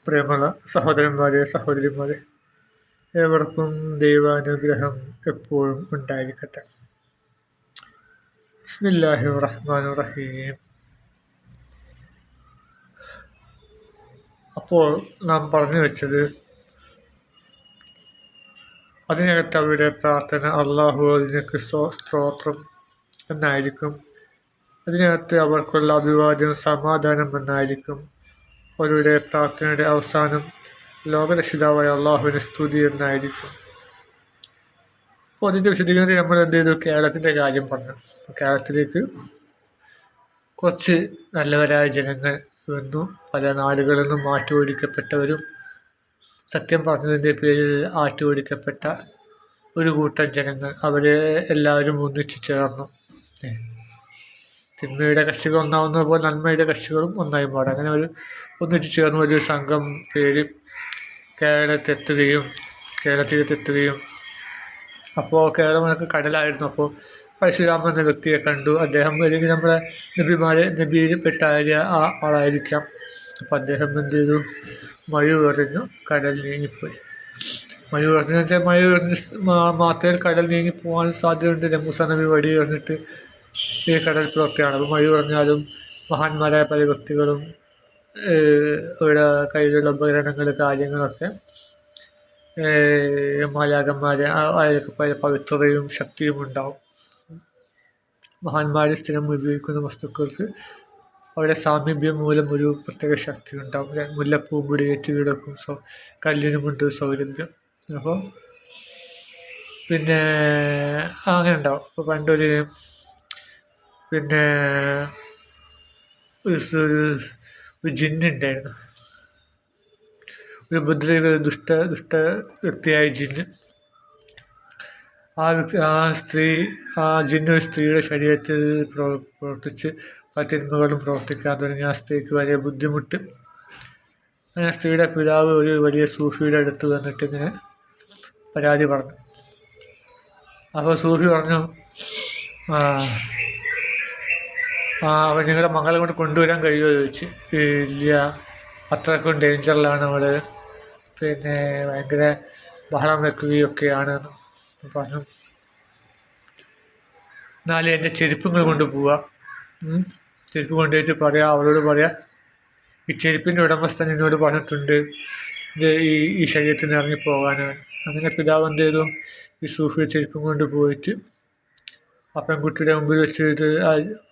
പ്രിയമുള്ള സഹോദരന്മാരെ, സഹോദരിമാരെ, ഏവർക്കും ദൈവാനുഗ്രഹം എപ്പോഴും ഉണ്ടായിരിക്കട്ടെ. ബിസ്മില്ലാഹിർ റഹ്മാനിർ റഹീം. അപ്പോൾ നാം പറഞ്ഞു വെച്ചത്, അതിനകത്ത് അവരുടെ പ്രാർത്ഥന അള്ളാഹു അതിനൊക്കെ സ്തോത്രം എന്നായിരിക്കും. അതിനകത്ത് അവർക്കുള്ള അഭിവാദ്യം സമാധാനം എന്നായിരിക്കും. അവരുടെ പ്രാർത്ഥനയുടെ അവസാനം ലോകരക്ഷിതാവായ അള്ളാഹുവിന് സ്തുതി എന്നായിരിക്കും. അപ്പോൾ അതിൻ്റെ വിശദീകരണത്തിൽ നമ്മൾ എന്ത് ചെയ്തു? കേരളത്തിൻ്റെ കാര്യം പറഞ്ഞു. കേരളത്തിലേക്ക് കുറച്ച് നല്ലവരായ ജനങ്ങൾ വന്നു. പല നാടുകളിൽ നിന്നും മാറ്റി ഓടിക്കപ്പെട്ടവരും സത്യം പറഞ്ഞതിൻ്റെ പേരിൽ ആട്ടി ഓടിക്കപ്പെട്ട ഒരു കൂട്ടം ജനങ്ങൾ, അവരെ എല്ലാവരും ഒന്നിച്ചു ചേർന്നു. തിന്മയുടെ കക്ഷികൾ ഒന്നാവുന്നത് പോലെ നന്മയുടെ കക്ഷികളും ഒന്നായി മാറും. അങ്ങനെ ഒരു ഒന്നിച്ചു ചേർന്ന് ഒരു സംഘം പേര് കേരളത്തിലെത്തുകയും അപ്പോൾ കേരളമൊക്കെ കടലായിരുന്നു. അപ്പോൾ പരശുരാമൻ എന്ന വ്യക്തിയെ കണ്ടു. അദ്ദേഹം അല്ലെങ്കിൽ നമ്മുടെ നബിയിൽപ്പെട്ട ആളായിരിക്കാം. അപ്പോൾ അദ്ദേഹം എന്ത് ചെയ്തു? മഴ കടൽ നീങ്ങിപ്പോയി. മഴ വെച്ചാൽ മഴ മാത്രമേ കടൽ നീങ്ങിപ്പോകാൻ സാധ്യതയുണ്ട്. മൂസാ നബി വടി എറിഞ്ഞിട്ട് ഈ കടൽ പ്രവൃത്തിയാണ്. അപ്പോൾ മഴ പറഞ്ഞാലും മഹാന്മാരായ പല വ്യക്തികളും അവരുടെ കയ്യിലുള്ള ഉപകരണങ്ങൾ, കാര്യങ്ങളൊക്കെ മാലാഖന്മാരെ അയാൾക്ക് പല പവിത്രതയും ശക്തിയും ഉണ്ടാവും. മഹാന്മാർ സ്ഥിരം ഉപയോഗിക്കുന്ന വസ്തുക്കൾക്ക് അവരുടെ സാമീപ്യം മൂലം ഒരു പ്രത്യേക ശക്തി ഉണ്ടാവും. മുല്ലപ്പൂമ്പൊടി ഏറ്റ് കിടക്കും, കല്ലിനുമുണ്ട് സൗരഭ്യം. അപ്പോൾ പിന്നെ അങ്ങനെ ഉണ്ടാവും. അപ്പോൾ പണ്ടൊരു ഒരു ജിന്നുണ്ടായിരുന്നു. ഒരു ദുഷ്ട വ്യക്തിയായ ജിന്ന്. ആ ജിന്ന് ഒരു സ്ത്രീയുടെ ശരീരത്തിൽ പ്രവർത്തിച്ച് പല തിന്മകളും പ്രവർത്തിക്കാൻ തുടങ്ങി. ആ സ്ത്രീക്ക് വലിയ ബുദ്ധിമുട്ട്. അങ്ങനെ സ്ത്രീയുടെ പിതാവ് ഒരു വലിയ സൂഫിയുടെ അടുത്ത് വന്നിട്ട് ഇങ്ങനെ പരാതി പറഞ്ഞു. അപ്പോൾ സൂഫി പറഞ്ഞു, അവൻ നിങ്ങളുടെ മകളെ കൊണ്ട് കൊണ്ടുവരാൻ കഴിയുമോ ചോദിച്ചു. ഇല്ല, അത്രക്കും ഡേഞ്ചറിലാണ് അവൾ, ഭയങ്കര ബഹളം വെക്കുകയൊക്കെയാണ് പറഞ്ഞു. എന്നാലും എൻ്റെ ചെരുപ്പുകൾ കൊണ്ട് പോവുക, ചെരുപ്പ് കൊണ്ടുപോയിട്ട് അവളോട് പറയാം, ഈ ചെരുപ്പിൻ്റെ ഉടമസ്ഥൻ എന്നോട് പറഞ്ഞിട്ടുണ്ട് ഈ ശരീരത്തിൽ നിന്ന് ഇറങ്ങിപ്പോകാനാണ്. അങ്ങനെ പിതാവ് എന്ത് ചെയ്തു? ഈ സൂഫി ചെരുപ്പും കൊണ്ട് പോയിട്ട് ആ പെൺകുട്ടിയുടെ മുമ്പിൽ വെച്ചിട്ട്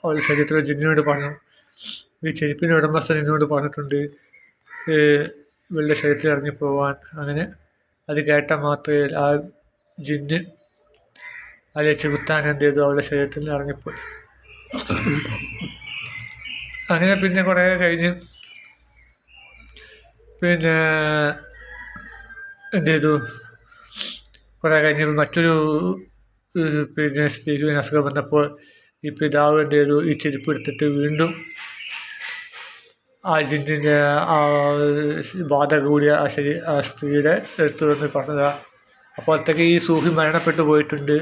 അവളുടെ ശരീരത്തിലെ ജിന്നിനോട് പറഞ്ഞു, ഈ ചെരുപ്പിൻ്റെ ഉടമസ്ഥൻ എന്നോട് പറഞ്ഞിട്ടുണ്ട് ഇവളുടെ ശരീരത്തിൽ ഇറങ്ങിപ്പോവാൻ. അങ്ങനെ അത് കേട്ട മാത്രമേ ആ ജിന്ന് അതിലെ ചെകുത്താൻ എന്ത് ചെയ്തു? അവളുടെ ശരീരത്തിൽ നിന്ന് ഇറങ്ങിപ്പോയി. അങ്ങനെ പിന്നെ കുറേ കഴിഞ്ഞ് എന്ത് ചെയ്തു? കുറേ കഴിഞ്ഞ് മറ്റൊരു സ്ത്രീക്ക് അസുഖം വന്നപ്പോൾ ഈ പിതാവ് എന്ത് ചെയ്തു? ഈ ചെരുപ്പ് എടുത്തിട്ട് വീണ്ടും ആ ജിന്നിൻ്റെ ആ ബാധ കൂടിയ ആ സ്ത്രീയുടെ അടുത്ത് വന്ന് പറഞ്ഞതാ. അപ്പോഴത്തേക്ക് ഈ സൂഫി മരണപ്പെട്ടു പോയിട്ടുണ്ട്.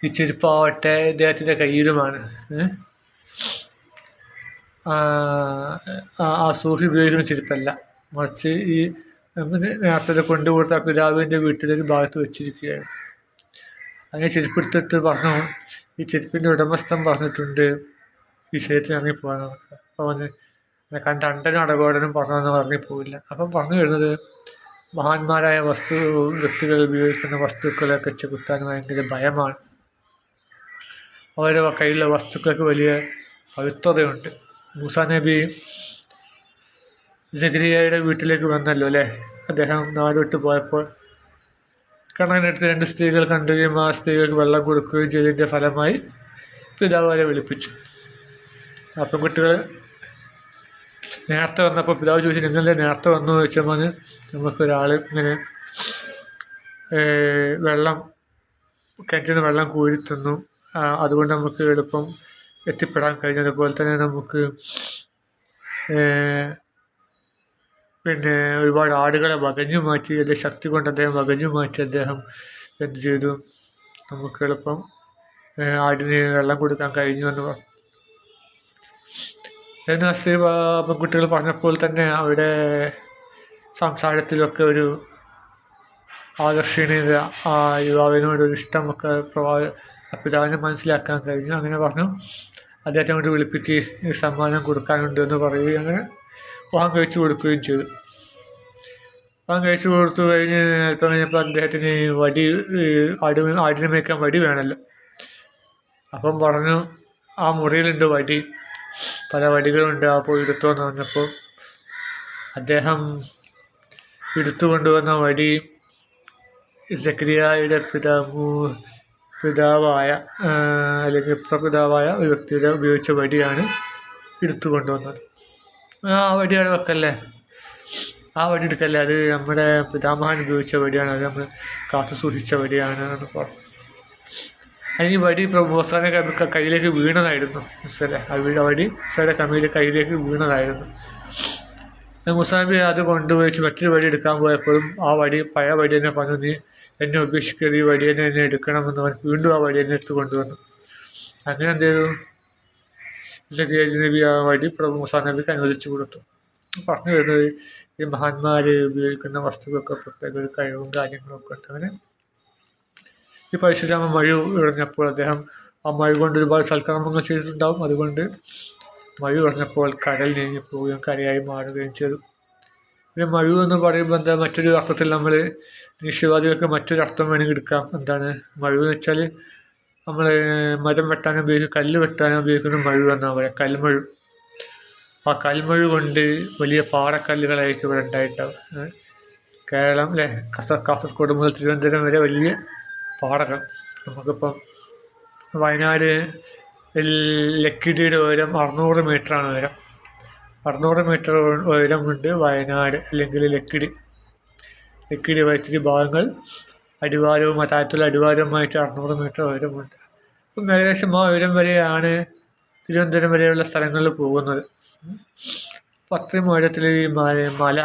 ഈ ചെരുപ്പാവട്ടെ ഇദ്ദേഹത്തിൻ്റെ കയ്യിലുമാണ്. ആ സൂഫി ഉപയോഗിക്കുന്ന ചെരുപ്പല്ല, മറിച്ച് ഈ നേരത്തെ കൊണ്ടുകൊടുത്ത പിതാവിൻ്റെ വീട്ടിലൊരു ഭാഗത്ത് വെച്ചിരിക്കുകയാണ്. അങ്ങനെ ചെരുപ്പെടുത്തിട്ട് പറഞ്ഞു, ഈ ചെരുപ്പിൻ്റെ ഉടമസ്ഥൻ പറഞ്ഞിട്ടുണ്ട് ഈ ശരീരത്തിൽ ഇറങ്ങിപ്പോകാൻ. അപ്പോൾ കണ്ട അണ്ടനും അടകോടനും പറഞ്ഞതെന്ന് ഇറങ്ങിപ്പോവില്ല. അപ്പം പറഞ്ഞു വരുന്നത്, മഹാന്മാരായ വ്യക്തികൾ ഉപയോഗിക്കുന്ന വസ്തുക്കളൊക്കെ ചെകുത്താൻ ഭയങ്കര ഭയമാണ്. അവരുടെ കയ്യിലുള്ള വസ്തുക്കൾക്ക് വലിയ പവിത്രതയുണ്ട്. മൂസാ നബി സക്കരിയയുടെ വീട്ടിലേക്ക് വന്നല്ലോ അല്ലേ? അദ്ദേഹം നാടുവിട്ട് പോയപ്പോൾ കണ്ണനടുത്ത് 2 സ്ത്രീകൾ കണ്ടുകയും ആ സ്ത്രീകൾക്ക് വെള്ളം കൊടുക്കുകയും ചെയ്തതിൻ്റെ ഫലമായി പിതാവ് വരെ വിളിപ്പിച്ചു. ആ പെൺകുട്ടികൾ നേരത്തെ വന്നപ്പോൾ പിതാവ് ചോദിച്ചു, നിങ്ങളെ നേരത്തെ വന്നു ചോദിച്ചപ്പോൾ നമുക്കൊരാൾ ഇങ്ങനെ കിണറ്റിൽ നിന്ന് വെള്ളം കോരി തന്നു, അതുകൊണ്ട് നമുക്ക് എളുപ്പം എത്തിപ്പെടാൻ കഴിഞ്ഞതുപോലെ തന്നെ നമുക്ക് ഒരുപാട് ആടുകളെ വകഞ്ഞു മാറ്റി, അല്ലെങ്കിൽ ശക്തി കൊണ്ട് അദ്ദേഹം വകഞ്ഞു മാറ്റി അദ്ദേഹം എന്ത് ചെയ്തു? നമുക്ക് എളുപ്പം ആടിന് വെള്ളം കൊടുക്കാൻ കഴിഞ്ഞു എന്ന് പറഞ്ഞു. എന്ന് സ്ത്രീ പെൺകുട്ടികൾ പറഞ്ഞപ്പോൾ തന്നെ അവിടെ സംസാരത്തിലൊക്കെ ഒരു ആകർഷണീയത, ആ യുവാവിനോടൊരു ഇഷ്ടമൊക്കെ പിതാവിനെ മനസ്സിലാക്കാൻ കഴിഞ്ഞു. അങ്ങനെ പറഞ്ഞു അദ്ദേഹത്തെ കൊണ്ട് വിളിപ്പിക്കുകയും സമ്മാനം കൊടുക്കാനുണ്ട് എന്ന് പറയുകയും അങ്ങനെ വിവാഹം കഴിച്ചു കൊടുക്കുകയും ചെയ്തു. വിവാഹം കഴിച്ചു കൊടുത്തു കഴിഞ്ഞ് അല്പം കഴിഞ്ഞപ്പോൾ അദ്ദേഹത്തിന് വടി, ആടിനെ മേയ്ക്കാൻ വടി വേണമല്ലോ. അപ്പം പറഞ്ഞു ആ മുറിയിലുണ്ട് വടി, പല വടികളുണ്ട്, അപ്പോൾ എടുത്തോന്ന് പറഞ്ഞപ്പോൾ അദ്ദേഹം എടുത്തു കൊണ്ടുവന്ന വടി സക്കരിയായുടെ പിതാവായ അല്ലെങ്കിൽ പ്രപിതാവായ ഒരു വ്യക്തിയുടെ ഉപയോഗിച്ച വടിയാണ് എടുത്തു കൊണ്ടുവന്നത്. ആ വടി അവിടെ വെക്കല്ലേ, ആ വടി എടുക്കല്ലേ, അത് നമ്മുടെ പിതാമഹൻ ഉപയോഗിച്ച വടിയാണ്, അത് നമ്മൾ കാത്തു സൂക്ഷിച്ച വടിയാണ് എന്ന് പറഞ്ഞു. ഈ വടി മൂസാന്റെ കയ്യിലേക്ക് വീണതായിരുന്നു. ആ വടി മൂസായുടെ കയ്യിലേക്ക് വീണതായിരുന്നു. മൂസാബി അത് കൊണ്ടുപോയി മറ്റൊരു വടി എടുക്കാൻ പോയപ്പോഴും ആ വടി പഴയ വടി തന്നെ പറഞ്ഞു, നീ എന്നെ ഉപേക്ഷിക്കരുത്, ഈ വടി തന്നെ എന്നെ എടുക്കണമെന്ന് പറഞ്ഞു. വീണ്ടും ആ വടി എന്നെ എടുത്ത് കൊണ്ടുവന്നു. അങ്ങനെ എന്ത് ചെയ്തു, നബി ആ വടി മൂസാ നബിക്ക് അനുവദിച്ചു കൊടുത്തു. പറഞ്ഞു വരുന്നത് ഈ മഹാന്മാര് ഉപയോഗിക്കുന്ന വസ്തുക്കൾക്ക് പ്രത്യേക ഒരു കഴിവും കാര്യങ്ങളൊക്കെ ഉണ്ട്. അങ്ങനെ ഈ പരശുരാമ മഴ ഇറങ്ങിയപ്പോൾ അദ്ദേഹം ആ മഴ കൊണ്ട് ഒരുപാട് സൽക്കർമ്മങ്ങൾ ചെയ്തിട്ടുണ്ടാവും. അതുകൊണ്ട് മഴ ഇറങ്ങിയപ്പോൾ കടൽ നീങ്ങിപ്പോവുകയും കരയായി മാറുകയും ചെയ്തു. പിന്നെ മഴ എന്ന് പറയുമ്പോൾ എന്താ, മറ്റൊരു അർത്ഥത്തിൽ നമ്മൾ നിശ്ചയവാദികൾക്ക് മറ്റൊരു അർത്ഥം വേണമെങ്കിൽ എടുക്കാം. എന്താണ് മഴ എന്ന് വെച്ചാൽ, നമ്മൾ മരം വെട്ടാനും ഉപയോഗിക്കും, കല്ല് വെട്ടാനും ഉപയോഗിക്കുന്ന മഴ എന്നാണ് പറയുക, കൽമഴ. ആ കൽമഴ കൊണ്ട് വലിയ പാറക്കല്ലുകളായിരിക്കും ഇവിടെ ഉണ്ടായിട്ടാവും. കേരളം അല്ലേ, കാസർഗോഡ് മുതൽ തിരുവനന്തപുരം വരെ വലിയ പാറകൾ. നമുക്കിപ്പം വയനാട് ലക്കിടിയുടെ ഉയരം 600 മീറ്ററാണ് ഉയരം. 600 മീറ്റർ ഉയരമുണ്ട് വയനാട് അല്ലെങ്കിൽ ലക്കിടി വൈത്തിരി ഭാഗങ്ങൾ അടിവാരവും താഴത്തുള്ള അടിവാരവുമായിട്ട് 600 മീറ്റർ ഉയരമുണ്ട്. അപ്പം ഏകദേശം ആ ഉയരം വരെയാണ് തിരുവനന്തപുരം വരെയുള്ള സ്ഥലങ്ങളിൽ പോകുന്നത്. അപ്പം അത്രയും ഉയരത്തിൽ ഈ മല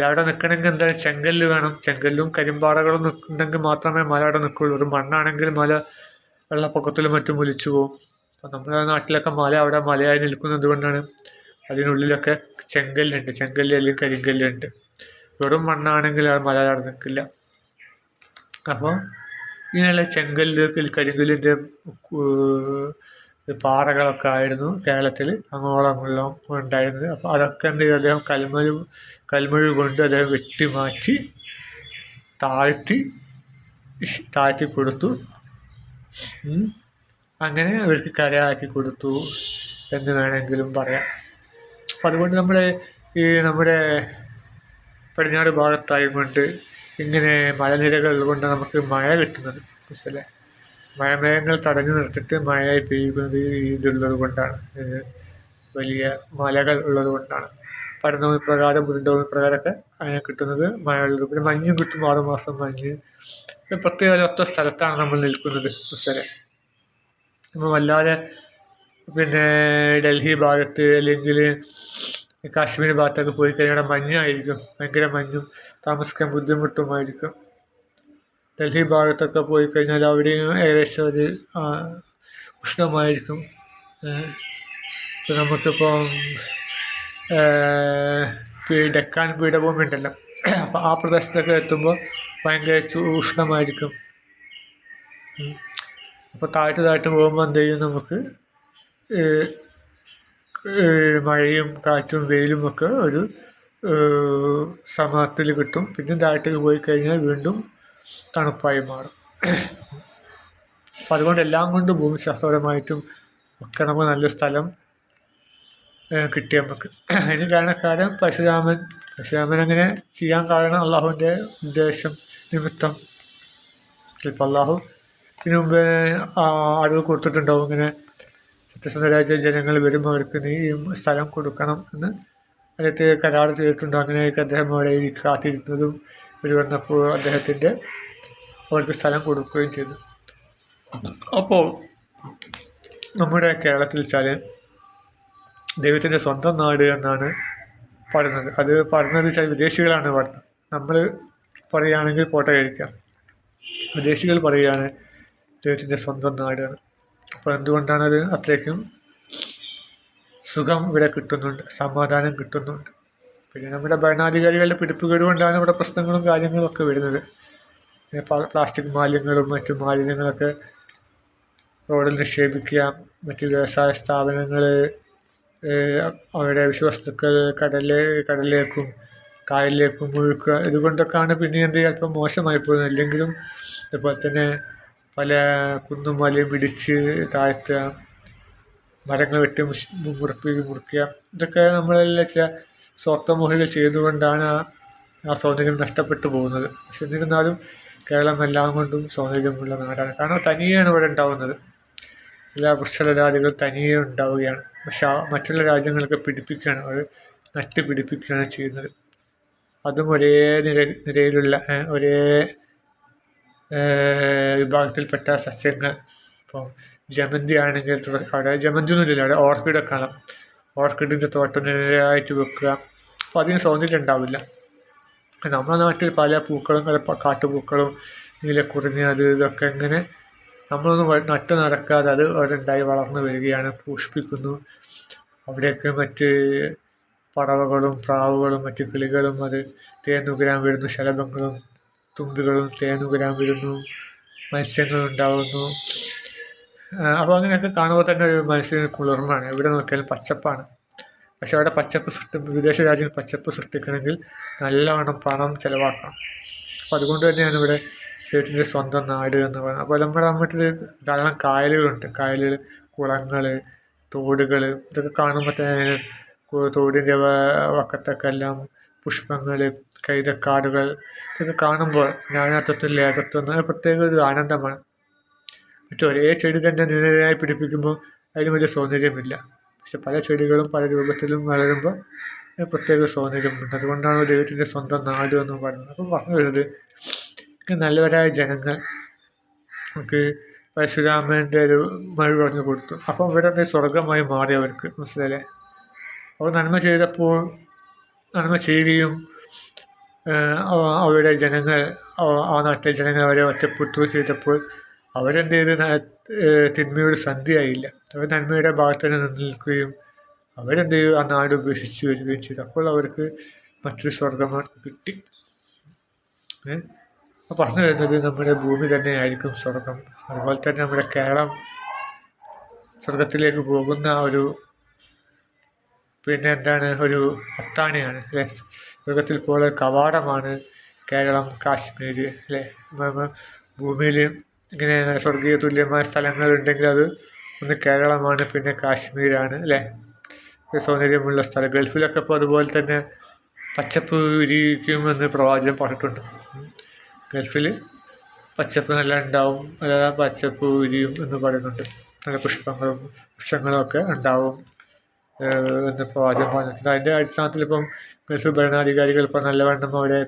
അവിടെ നിൽക്കണമെങ്കിൽ എന്തായാലും ചെങ്കല്ല് വേണം. ചെങ്കല്ലും കരിമ്പാറകളും ഉണ്ടെങ്കിൽ മാത്രമേ മല അവിടെ നിൽക്കുള്ളൂ. ഒരു മണ്ണാണെങ്കിൽ മല വെള്ളപ്പൊക്കത്തിലും മറ്റും ഒലിച്ചു പോകും. അപ്പം നമ്മുടെ നാട്ടിലൊക്കെ മല അവിടെ മലയായി നിൽക്കുന്നത് കൊണ്ടാണ് അതിനുള്ളിലൊക്കെ ചെങ്കല്ലുണ്ട്, ചെങ്കല്ല് അല്ലെങ്കിൽ കരിങ്കല്ലുണ്ട്. വെറും മണ്ണാണെങ്കിൽ ആ മല അവിടെ നിൽക്കില്ല. അപ്പോൾ ഇങ്ങനെയുള്ള ചെങ്കല്ല് കരിങ്കല്ലിൻ്റെ പാറകളൊക്കെ ആയിരുന്നു കേരളത്തിൽ അങ്ങോളം ഉണ്ടായിരുന്നത്. അപ്പോൾ അതൊക്കെ എന്ത് ചെയ്തു, അദ്ദേഹം കൽമഴ കൊണ്ട് അദ്ദേഹം വെട്ടി മാറ്റി താഴ്ത്തി കൊടുത്തു. അങ്ങനെ അവർക്ക് കരയാക്കി കൊടുത്തു എന്ന് വേണമെങ്കിലും പറയാം. അപ്പം അതുകൊണ്ട് നമ്മുടെ പടിഞ്ഞാറ് ഭാഗത്തായതുകൊണ്ട് ഇങ്ങനെ മലനിരകൾ കൊണ്ട് നമുക്ക് മഴ കിട്ടുന്നത്. മനസ്സിലെ മഴമേഘങ്ങൾ തടഞ്ഞു നിർത്തിയിട്ട് മഴയായി പെയ്യുന്നത് ഇതുള്ളത് കൊണ്ടാണ്, വലിയ മലകൾ ഉള്ളത് കൊണ്ടാണ്. പഠനവും പ്രകാരം ഉരുണ്ടവും പ്രകാരമൊക്കെ അങ്ങനെ കിട്ടുന്നത് മഴയുള്ളത്. പിന്നെ മഞ്ഞും കിട്ടും, 6 മാസം മഞ്ഞ്. പ്രത്യേക ഒറ്റ സ്ഥലത്താണ് നമ്മൾ നിൽക്കുന്നത്. മനസ്സിലെ നമ്മൾ വല്ലാതെ ഡൽഹി ഭാഗത്ത് അല്ലെങ്കിൽ കാശ്മീർ ഭാഗത്തൊക്കെ പോയി കഴിഞ്ഞാൽ മഞ്ഞായിരിക്കും, ഭയങ്കര മഞ്ഞും താമസിക്കാൻ ബുദ്ധിമുട്ടുമായിരിക്കും. ഡൽഹി ഭാഗത്തൊക്കെ പോയി കഴിഞ്ഞാൽ അവിടെയും ഏകദേശം ഒരു ഉഷ്ണമായിരിക്കും. ഇപ്പം നമുക്കിപ്പം ഡെക്കാൻ പീഠഭൂമി ഉണ്ടല്ലോ, അപ്പോൾ ആ പ്രദേശത്തൊക്കെ എത്തുമ്പോൾ ഭയങ്കര ഉഷ്ണമായിരിക്കും. അപ്പോൾ താഴ്ത്ത് പോകുമ്പോൾ എന്ത് ചെയ്യും, നമുക്ക് മഴയും കാറ്റും വെയിലും ഒക്കെ ഒരു സമത്തിൽ കിട്ടും. പിന്നെ താഴത്തേക്ക് പോയി കഴിഞ്ഞാൽ വീണ്ടും തണുപ്പായി മാറും. അപ്പം അതുകൊണ്ട് എല്ലാം കൊണ്ടും ഭൂമിശാസ്ത്രപരമായിട്ടും ഒക്കെ നമുക്ക് നല്ല സ്ഥലം കിട്ടി നമുക്ക്. അതിന് കാരണക്കാരൻ പരശുരാമൻ അങ്ങനെ ചെയ്യാൻ കാരണം അള്ളാഹുവിൻ്റെ ഉദ്ദേശം നിമിത്തം. ഇപ്പം അള്ളാഹു ഇതിനു മുമ്പ് അറിവ് കൊടുത്തിട്ടുണ്ടാവും, ഇങ്ങനെ സത്യസന്ധരായ ജനങ്ങൾ വരുമ്പോൾ അവർക്ക് നീ ഈ സ്ഥലം കൊടുക്കണം എന്ന് അദ്ദേഹത്തെ കരാർ ചെയ്തിട്ടുണ്ട്. അങ്ങനെയൊക്കെ അദ്ദേഹം അവിടെ കാത്തിരുന്നതും ഇവർ വന്നപ്പോൾ അവർക്ക് സ്ഥലം കൊടുക്കുകയും ചെയ്തു. അപ്പോൾ നമ്മുടെ കേരളത്തിൽ വെച്ചാൽ ദൈവത്തിൻ്റെ സ്വന്തം നാട് എന്നാണ് പറയുന്നത്. അത് പറയുന്നത് വെച്ചാൽ വിദേശികളാണ് പറയുന്നത്. നമ്മൾ പറയുകയാണെങ്കിൽ പോട്ടെ കഴിക്കാം, വിദേശികൾ പറയുകയാണ് ദൈവത്തിൻ്റെ സ്വന്തം നാട് എന്ന്. അപ്പോൾ എന്തുകൊണ്ടാണത്? അത്രയ്ക്കും സുഖം ഇവിടെ കിട്ടുന്നുണ്ട്, സമാധാനം കിട്ടുന്നുണ്ട്. പിന്നെ നമ്മുടെ ഭരണാധികാരികളുടെ പിടിപ്പുകേട് കൊണ്ടാണ് ഇവിടെ പ്രശ്നങ്ങളും കാര്യങ്ങളും ഒക്കെ വരുന്നത്. പ്ലാസ്റ്റിക് മാലിന്യങ്ങളും മറ്റു മാലിന്യങ്ങളൊക്കെ റോഡിൽ നിക്ഷേപിക്കുക, മറ്റ് വ്യവസായ സ്ഥാപനങ്ങൾ അവരുടെ വിഷവസ്തുക്കൾ കടലിലേക്കും കായലിലേക്കും ഒഴുക്കുക. ഇതുകൊണ്ടൊക്കെയാണ് പിന്നെ എന്ത് അല്പം മോശമായി പോകുന്നത്. അല്ലെങ്കിലും അതുപോലെ തന്നെ പല കുന്നും മലയും ഇടിച്ച് താഴ്ത്തുക, മരങ്ങൾ വെട്ടി മുറിക്കുക, ഇതൊക്കെ നമ്മളെല്ലാം ചില സ്വാർത്ഥമോഹികൾ ചെയ്തുകൊണ്ടാണ് ആ സൗന്ദര്യം നഷ്ടപ്പെട്ടു പോകുന്നത്. പക്ഷെ എന്നിരുന്നാലും കേരളം എല്ലാം കൊണ്ടും സൗന്ദര്യമുള്ള നാടാണ്. കാരണം തനിയാണ് ഇവിടെ ഉണ്ടാവുന്നത്. എല്ലാ വൃക്ഷലതാദികൾ തനിയെ ഉണ്ടാവുകയാണ്. പക്ഷെ മറ്റുള്ള രാജ്യങ്ങളൊക്കെ പിടിപ്പിക്കുകയാണ്, അത് നട്ട് പിടിപ്പിക്കുകയാണ് ചെയ്യുന്നത്. അതും ഒരേ നിരയിലുള്ള ഒരേ വിഭാഗത്തിൽപ്പെട്ട സസ്യങ്ങൾ. ഇപ്പോൾ ജമന്തി ആണെങ്കിൽ അവിടെ ജമന്തി ഒന്നുമില്ല, അവിടെ ഓർക്കിഡൊക്കെ കാണാം. ഓർക്കിഡിൻ്റെ തോട്ടം നിരയായിട്ട് വെക്കുക. അപ്പോൾ അതിന് സൗന്ദര്യം ഉണ്ടാവില്ല. നമ്മുടെ നാട്ടിൽ പല പൂക്കളും കാട്ടുപൂക്കളും നീലക്കുറിഞ്ഞി അത് ഇതൊക്കെ ഇങ്ങനെ നമ്മളൊന്നും നട്ട് നടക്കാതെ അത് അവിടെ ഉണ്ടായി വളർന്നു വരികയാണ്, പുഷ്പിക്കുന്നു. അവിടെയൊക്കെ മറ്റ് പറവകളും പ്രാവുകളും മറ്റ് കിളികളും അത് തേനുകുരാൻ വരുന്നു, ശലഭങ്ങളും തുമ്പികളും തേനുകുരാൻ വരുന്നു, മത്സ്യങ്ങളുണ്ടാവുന്നു. അപ്പോൾ അങ്ങനെയൊക്കെ കാണുമ്പോൾ തന്നെ ഒരു മനസ്സിന് കുളിർമയാണ്. എവിടെ നോക്കിയാലും പച്ചപ്പാണ്. പക്ഷെ അവിടെ വിദേശ രാജ്യങ്ങൾ പച്ചപ്പ് സൃഷ്ടിക്കണമെങ്കിൽ നല്ലവണ്ണം പണം ചിലവാക്കണം. അപ്പോൾ അതുകൊണ്ട് തന്നെയാണ് ഇവിടെ ദൈവത്തിൻ്റെ സ്വന്തം നാട് എന്ന് പറയുന്നത്. അപ്പോൾ നമ്മുടെ നാട്ടിൽ ധാരാളം കായലുകളുണ്ട്. കായലുകൾ, കുളങ്ങൾ, തോടുകൾ, ഇതൊക്കെ കാണുമ്പോൾ തന്നെ തോടിൻ്റെ വക്കത്തൊക്കെ എല്ലാം പുഷ്പങ്ങൾ, കൈതക്കാടുകൾ, ഇതൊക്കെ കാണുമ്പോൾ നാനാത്വത്തിൽ ഏകത്വം പ്രത്യേക ഒരു ആനന്ദമാണ്. ഒരേ ചെടി തന്നെ നിരയായി പിടിപ്പിക്കുമ്പോൾ അതിന് വലിയ സൗന്ദര്യമില്ല. പക്ഷെ പല ചെടികളും പല രൂപത്തിലും വളരുമ്പോൾ പ്രത്യേക സൗന്ദര്യമുണ്ട്. അതുകൊണ്ടാണ് ദൈവത്തിൻ്റെ സ്വന്തം നാട് എന്ന് പറയുന്നത്. അപ്പം പറഞ്ഞു വരുന്നത് നല്ലവരായ ജനങ്ങൾ നമുക്ക് പരശുരാമൻ്റെ ഒരു മഴ പറഞ്ഞു കൊടുത്തു. അപ്പം ഇവിടെ സ്വർഗമായി മാറി അവർക്ക്, മനസ്സിലല്ലേ? അവർ നന്മ ചെയ്യുകയും അവരുടെ ജനങ്ങൾ, ആ നാട്ടിലെ ജനങ്ങൾ അവരെ ഒറ്റപ്പെട്ടു ചെയ്തപ്പോൾ അവരെന്ത് ചെയ്ത് തിന്മയുടെ സന്ധിയായില്ല. അവർ നന്മയുടെ ഭാഗത്ത് തന്നെ നിൽക്കുകയും അവരെന്ത് ചെയ്തു, ആ നാട് ഉപേക്ഷിച്ച് വരികയും ചെയ്തു. അപ്പോൾ അവർക്ക് മറ്റൊരു സ്വർഗം കിട്ടി. പറഞ്ഞു വരുന്നത് നമ്മുടെ ഭൂമി തന്നെയായിരിക്കും സ്വർഗം. അതുപോലെ തന്നെ നമ്മുടെ കേരളം സ്വർഗത്തിലേക്ക് പോകുന്ന ഒരു ഒരു അത്താണിയാണ് അല്ലേ? സ്വർഗത്തിൽ പോലെ കവാടമാണ് കേരളം, കാശ്മീർ അല്ലേ? ഭൂമിയിൽ ഇങ്ങനെ സ്വർഗീയ തുല്യമായ സ്ഥലങ്ങളുണ്ടെങ്കിൽ അത് ഒന്ന് കേരളമാണ്, പിന്നെ കാശ്മീരാണ് അല്ലേ? സൗന്ദര്യമുള്ള സ്ഥലം. ഗൾഫിലൊക്കെ ഇപ്പോൾ അതുപോലെ തന്നെ പച്ചപ്പ് വിരിയിക്കുമെന്ന് പ്രവാചകൻ പറഞ്ഞിട്ടുണ്ട്. ഗൾഫിൽ പച്ചപ്പ് നല്ല ഉണ്ടാവും, അല്ലാതെ പച്ചപ്പ് വിരിയും എന്ന് പറയുന്നുണ്ട്. നല്ല പുഷ്പങ്ങളും വൃക്ഷങ്ങളും ഒക്കെ ഉണ്ടാവും എന്ന് പ്രവാചകൻ പറഞ്ഞിട്ടുണ്ട്. അതിൻ്റെ അടിസ്ഥാനത്തിൽ ഇപ്പം ഗൾഫ് ഭരണാധികാരികൾ ഇപ്പോൾ നല്ലവണ്ണം അവിടെ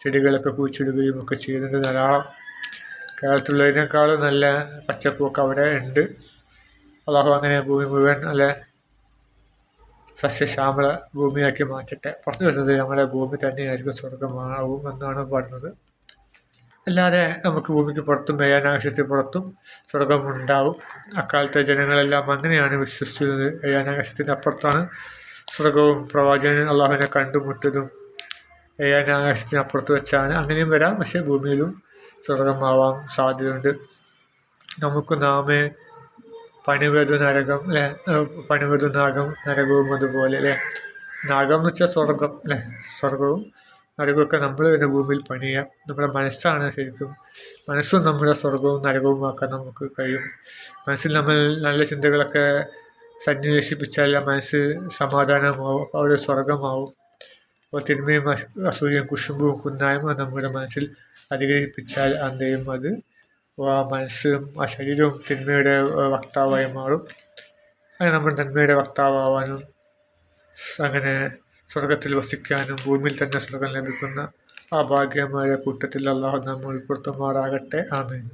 ചെടികളൊക്കെ കുഴിച്ചിടുകയും ഒക്കെ ചെയ്യുന്നുണ്ട്. ധാരാളം കേരളത്തിലുള്ളതിനേക്കാളും നല്ല പച്ചപ്പൊക്കെ അവിടെ ഉണ്ട്. അള്ളാഹു അങ്ങനെ ഭൂമി മുഴുവൻ നല്ല സസ്യശ്യാമള ഭൂമിയാക്കി മാറ്റട്ടെ. പറഞ്ഞു വരുന്നത് നമ്മുടെ ഭൂമി തന്നെയായിരിക്കും സ്വർഗമാവും എന്നാണ് പറയുന്നത്. അല്ലാതെ നമുക്ക് ഭൂമിക്ക് പുറത്തും ഏഴാനാകാശത്തിന് പുറത്തും സ്വർഗമുണ്ടാവും. അക്കാലത്തെ ജനങ്ങളെല്ലാം അങ്ങനെയാണ് വിശ്വസിച്ചിരുന്നത്. ഏഴാനാകാശത്തിൻ്റെ അപ്പുറത്താണ് സ്വർഗവും. പ്രവാചകൻ അള്ളാഹുവിനെ കണ്ടുമുട്ടതും ഏഴാനാകാശത്തിന് അപ്പുറത്ത് വെച്ചാണ്. അങ്ങനെയും വരാം. പക്ഷേ ഭൂമിയിലും സ്വർഗമാവാൻ സാധ്യതയുണ്ട്. നമുക്ക് നാമേ പണിവതു നരകം അല്ലേ? പണിവതു നാഗം നരകവും അതുപോലെ അല്ലേ? നാഗം എന്ന് വെച്ചാൽ സ്വർഗം അല്ലേ? സ്വർഗവും നരകമൊക്കെ നമ്മൾ തന്നെ ഭൂമിയിൽ പണിയാം. നമ്മുടെ മനസ്സാണ് ശരിക്കും. മനസ്സും നമ്മുടെ സ്വർഗവും നരകവുമാക്കാൻ നമുക്ക് കഴിയും. മനസ്സിൽ നമ്മൾ നല്ല ചിന്തകളൊക്കെ സന്നിവേശിപ്പിച്ചാൽ മനസ്സ് സമാധാനമാവും, അവിടെ സ്വർഗമാവും. അപ്പോൾ തിന്മയും അസൂയയും കുശുമ്പും കുന്നായ്മ നമ്മുടെ മനസ്സിൽ അധികരിപ്പിച്ചാൽ എന്തെയും അത് ആ മനസ്സും ആ ശരീരവും തിന്മയുടെ വക്താവായി മാറും. അങ്ങനെ നമ്മൾ നന്മയുടെ വക്താവാനും അങ്ങനെ സ്വർഗത്തിൽ വസിക്കാനും ഭൂമിയിൽ തന്നെ സ്വർഗം ലഭിക്കുന്ന ആ ഭാഗ്യമായ കൂട്ടത്തിൽ അള്ളാഹു നമ്മൾ ഉൾപ്പെടുത്തുമാറാകട്ടെ. ആമീൻ.